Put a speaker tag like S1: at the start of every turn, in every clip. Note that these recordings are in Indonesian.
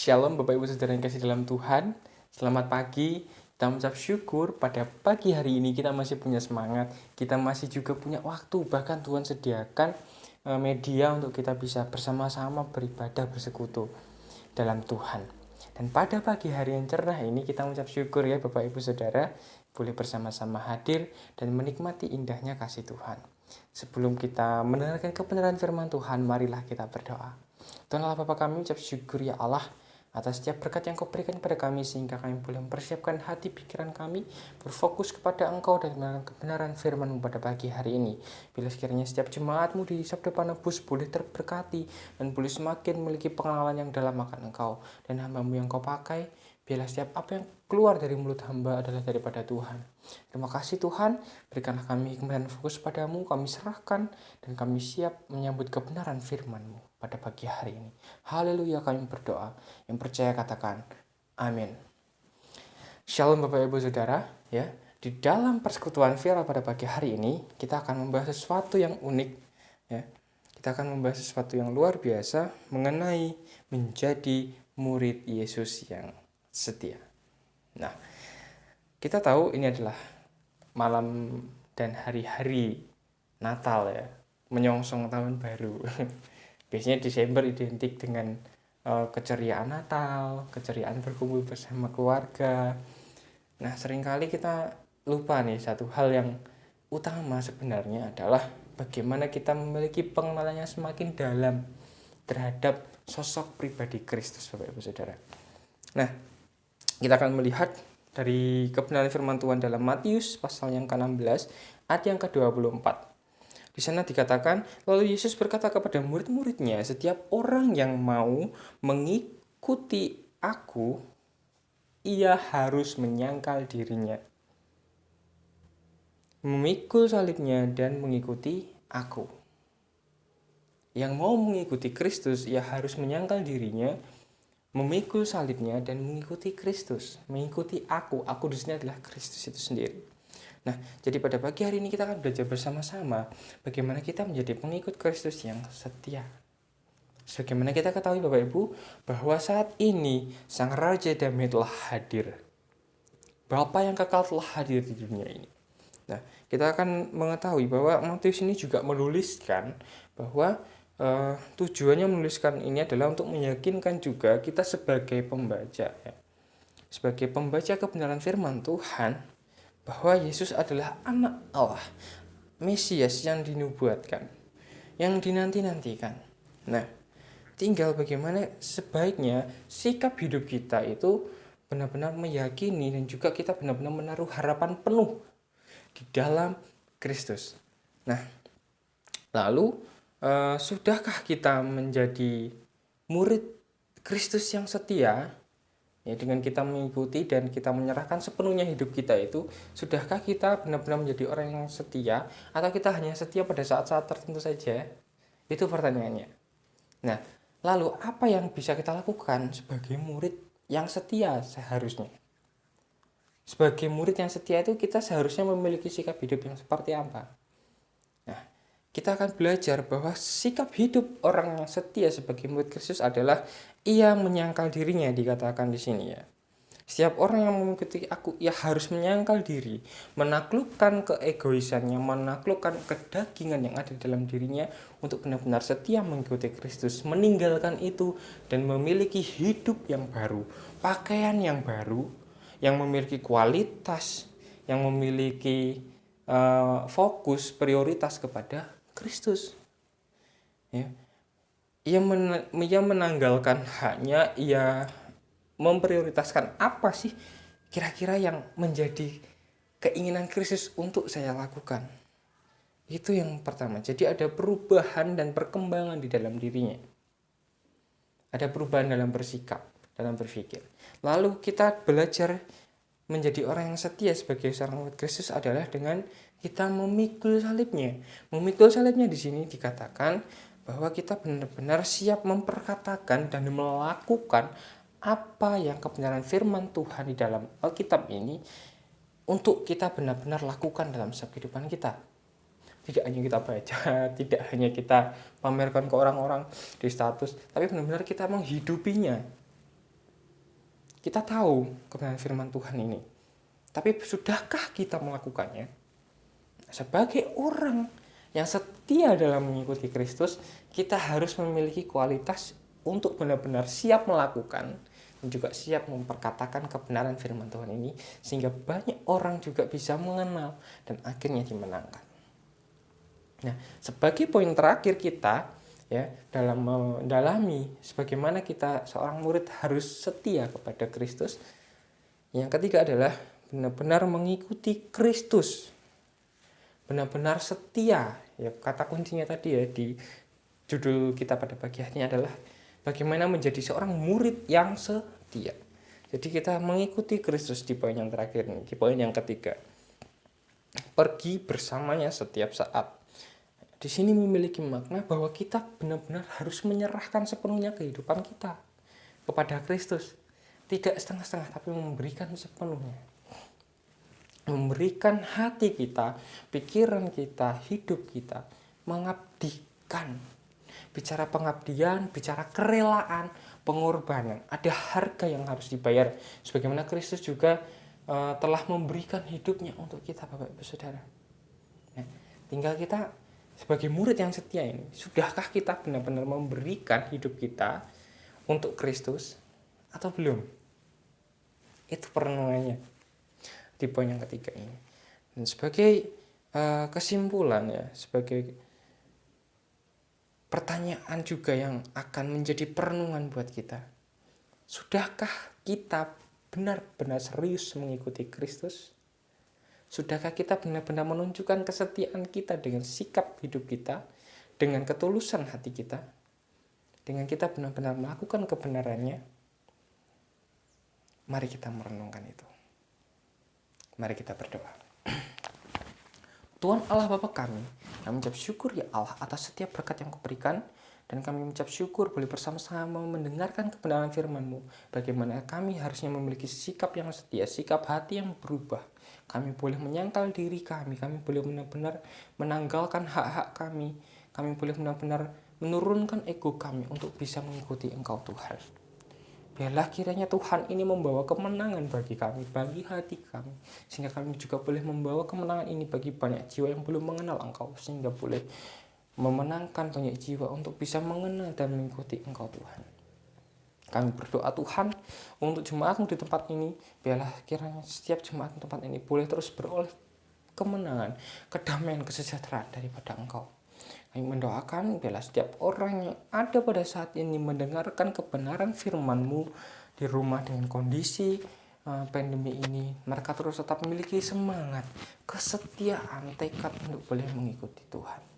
S1: Shalom Bapak Ibu Saudara yang kasih dalam Tuhan. Selamat pagi. Kita mengucap syukur pada pagi hari ini kita masih punya semangat. Kita masih juga punya waktu. Bahkan Tuhan sediakan media untuk kita bisa bersama-sama beribadah bersekutu dalam Tuhan. Dan pada pagi hari yang cerah ini kita mengucap syukur ya Bapak Ibu Saudara boleh bersama-sama hadir dan menikmati indahnya kasih Tuhan. Sebelum kita mendengarkan kebenaran firman Tuhan, marilah kita berdoa. Tuhan Allah Bapa kami ucap syukur ya Allah atas setiap berkat yang kau berikan kepada kami sehingga kami boleh mempersiapkan hati pikiran kami berfokus kepada Engkau dan kebenaran firman-Mu pada pagi hari ini. Bila sekiranya setiap jemaat-Mu di Sabda Panebus boleh terberkati dan boleh semakin memiliki pengalaman yang dalam akan Engkau dan hamba-Mu yang Kau pakai, biarlah setiap apa yang keluar dari mulut hamba adalah daripada Tuhan. Terima kasih Tuhan, berikanlah kami hikmat dan fokus padamu, kami serahkan dan kami siap menyambut kebenaran firman-Mu pada pagi hari ini. Haleluya, kami berdoa. Yang percaya katakan, amin. Shalom Bapak Ibu Saudara, ya. Di dalam persekutuan viral pada pagi hari ini, kita akan membahas sesuatu yang unik, ya. Kita akan membahas sesuatu yang luar biasa mengenai menjadi murid Yesus yang setia. Nah, kita tahu ini adalah malam dan hari-hari Natal ya, menyongsong tahun baru. Biasanya Desember identik dengan keceriaan Natal, keceriaan berkumpul bersama keluarga. Nah, seringkali kita lupa nih satu hal yang utama sebenarnya adalah bagaimana kita memiliki pengenalan yang semakin dalam terhadap sosok pribadi Kristus, Bapak Ibu Saudara. Nah, kita akan melihat dari kebenaran firman Tuhan dalam Matius pasal yang ke-16 ayat yang ke-24. Di sana dikatakan, lalu Yesus berkata kepada murid-muridnya, setiap orang yang mau mengikuti aku, ia harus menyangkal dirinya, memikul salibnya dan mengikuti aku. Yang mau mengikuti Kristus, ia harus menyangkal dirinya, memikul salibnya dan mengikuti Kristus, mengikuti aku. Aku di sini adalah Kristus itu sendiri. Nah, jadi pada pagi hari ini kita akan belajar bersama-sama bagaimana kita menjadi pengikut Kristus yang setia. Sebagaimana kita ketahui Bapak Ibu, bahwa saat ini Sang Raja Damai telah hadir. Bapa yang kekal telah hadir di dunia ini. Nah, kita akan mengetahui bahwa Matius ini juga menuliskan bahwa tujuannya menuliskan ini adalah untuk meyakinkan juga kita sebagai pembaca, ya. Sebagai pembaca kebenaran firman Tuhan, bahwa Yesus adalah anak Allah, Mesias yang dinubuatkan, yang dinanti-nantikan. Nah, tinggal bagaimana sebaiknya sikap hidup kita itu benar-benar meyakini dan juga kita benar-benar menaruh harapan penuh di dalam Kristus. Nah, lalu sudahkah kita menjadi murid Kristus yang setia? Ya, dengan kita mengikuti dan kita menyerahkan sepenuhnya hidup kita itu, sudahkah kita benar-benar menjadi orang yang setia atau kita hanya setia pada saat-saat tertentu saja? Itu pertanyaannya. Nah, lalu apa yang bisa kita lakukan sebagai murid yang setia seharusnya? Sebagai murid yang setia itu kita seharusnya memiliki sikap hidup yang seperti apa? Nah, kita akan belajar bahwa sikap hidup orang yang setia sebagai murid Kristus adalah ia menyangkal dirinya, dikatakan di sini ya. Setiap orang yang mengikuti aku, ia harus menyangkal diri, menaklukkan keegoisannya, menaklukkan kedagingan yang ada dalam dirinya untuk benar-benar setia mengikuti Kristus, meninggalkan itu dan memiliki hidup yang baru, pakaian yang baru, yang memiliki kualitas, yang memiliki fokus, prioritas kepada Kristus. Ya. Ia menanggalkan haknya, ia memprioritaskan apa sih kira-kira yang menjadi keinginan Kristus untuk saya lakukan. Itu yang pertama. Jadi ada perubahan dan perkembangan di dalam dirinya. Ada perubahan dalam bersikap, dalam berpikir. Lalu kita belajar menjadi orang yang setia sebagai seorang murid Kristus adalah dengan kita memikul salibnya. Memikul salibnya di sini dikatakan bahwa kita benar-benar siap memperkatakan dan melakukan apa yang kebenaran firman Tuhan di dalam Alkitab ini untuk kita benar-benar lakukan dalam setiap kehidupan kita. Tidak hanya kita baca, tidak hanya kita pamerkan ke orang-orang di status, tapi benar-benar kita menghidupinya. kita tahu kebenaran firman Tuhan ini. Tapi sudahkah kita melakukannya? Sebagai orang yang setia dalam mengikuti Kristus, kita harus memiliki kualitas untuk benar-benar siap melakukan dan juga siap memperkatakan kebenaran firman Tuhan ini, sehingga banyak orang juga bisa mengenal dan akhirnya dimenangkan. Nah, sebagai poin terakhir kita ya dalam mendalami sebagaimana kita seorang murid harus setia kepada Kristus, yang ketiga adalah benar-benar mengikuti Kristus. Benar-benar setia, ya kata kuncinya tadi ya di judul kita pada pagi hari ini adalah bagaimana menjadi seorang murid yang setia. Jadi kita mengikuti Kristus di poin yang terakhir ini, di poin yang ketiga. Pergi bersamanya setiap saat. Di sini memiliki makna bahwa kita benar-benar harus menyerahkan sepenuhnya kehidupan kita kepada Kristus. Tidak setengah-setengah, tapi memberikan sepenuhnya. Memberikan hati kita, pikiran kita, hidup kita, mengabdikan. Bicara pengabdian, bicara kerelaan, pengorbanan. Ada harga yang harus dibayar. Sebagaimana Kristus juga telah memberikan hidupnya untuk kita, Bapak Ibu Saudara. Nah, tinggal kita sebagai murid yang setia ini, sudahkah kita benar-benar memberikan hidup kita untuk Kristus atau belum? Itu perenungannya di poin yang ketiga ini. Dan sebagai kesimpulan ya, sebagai pertanyaan juga yang akan menjadi perenungan buat kita. Sudahkah kita benar-benar serius mengikuti Kristus? Sudahkah kita benar-benar menunjukkan kesetiaan kita dengan sikap hidup kita, dengan ketulusan hati kita, dengan kita benar-benar melakukan kebenarannya? Mari kita merenungkan itu. Mari kita berdoa. Tuhan Allah Bapa kami mengucap syukur ya Allah atas setiap berkat yang Kau-berikan, dan kami mengucap syukur boleh bersama-sama mendengarkan kebenaran firman-Mu. Bagaimana kami harusnya memiliki sikap yang setia, sikap hati yang berubah. Kami boleh menyangkal diri kami boleh benar-benar menanggalkan hak-hak kami boleh benar-benar menurunkan ego kami untuk bisa mengikuti Engkau Tuhan. Biarlah kiranya Tuhan ini membawa kemenangan bagi kami, bagi hati kami, sehingga kami juga boleh membawa kemenangan ini bagi banyak jiwa yang belum mengenal Engkau, sehingga boleh memenangkan banyak jiwa untuk bisa mengenal dan mengikuti Engkau Tuhan. Kami berdoa Tuhan untuk jemaat-Mu di tempat ini, biarlah kiranya setiap jemaat di tempat ini boleh terus beroleh kemenangan, kedamaian, kesejahteraan daripada Engkau. Kami mendoakan biarlah setiap orang yang ada pada saat ini mendengarkan kebenaran firman-Mu di rumah dengan kondisi pandemi ini, mereka terus tetap memiliki semangat, kesetiaan, tekad untuk boleh mengikuti Tuhan.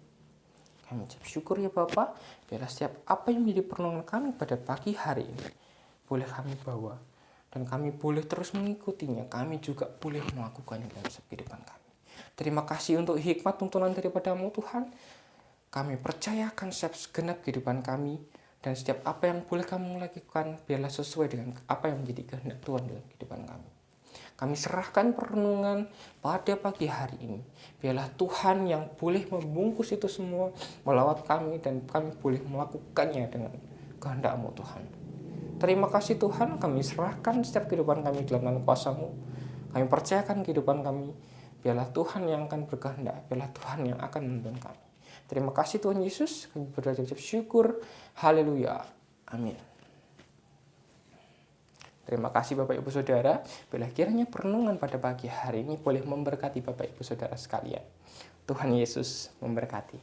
S1: Kami ucap syukur ya Bapa, biarlah setiap apa yang menjadi perlindungan kami pada pagi hari ini boleh kami bawa, dan kami boleh terus mengikutinya, kami juga boleh melakukannya dalam kehidupan kami. Terima kasih untuk hikmat tuntunan daripada-Mu Tuhan. Kami percayakan setiap segenap kehidupan kami, dan setiap apa yang boleh kami lakukan biarlah sesuai dengan apa yang menjadi kehendak Tuhan dalam kehidupan kami. Kami serahkan perenungan pada pagi hari ini. Biarlah Tuhan yang boleh membungkus itu semua melawat kami, dan kami boleh melakukannya dengan kehendak-Mu Tuhan. Terima kasih Tuhan, kami serahkan setiap kehidupan kami dalam tangan kuasa-Mu. Kami percayakan kehidupan kami, biarlah Tuhan yang akan berkehendak, biarlah Tuhan yang akan menuntun kami. Terima kasih Tuhan Yesus, kami berdoa syukur. Haleluya. Amin. Terima kasih Bapak Ibu Saudara. Bila kiranya perenungan pada pagi hari ini boleh memberkati Bapak Ibu Saudara sekalian. Tuhan Yesus memberkati.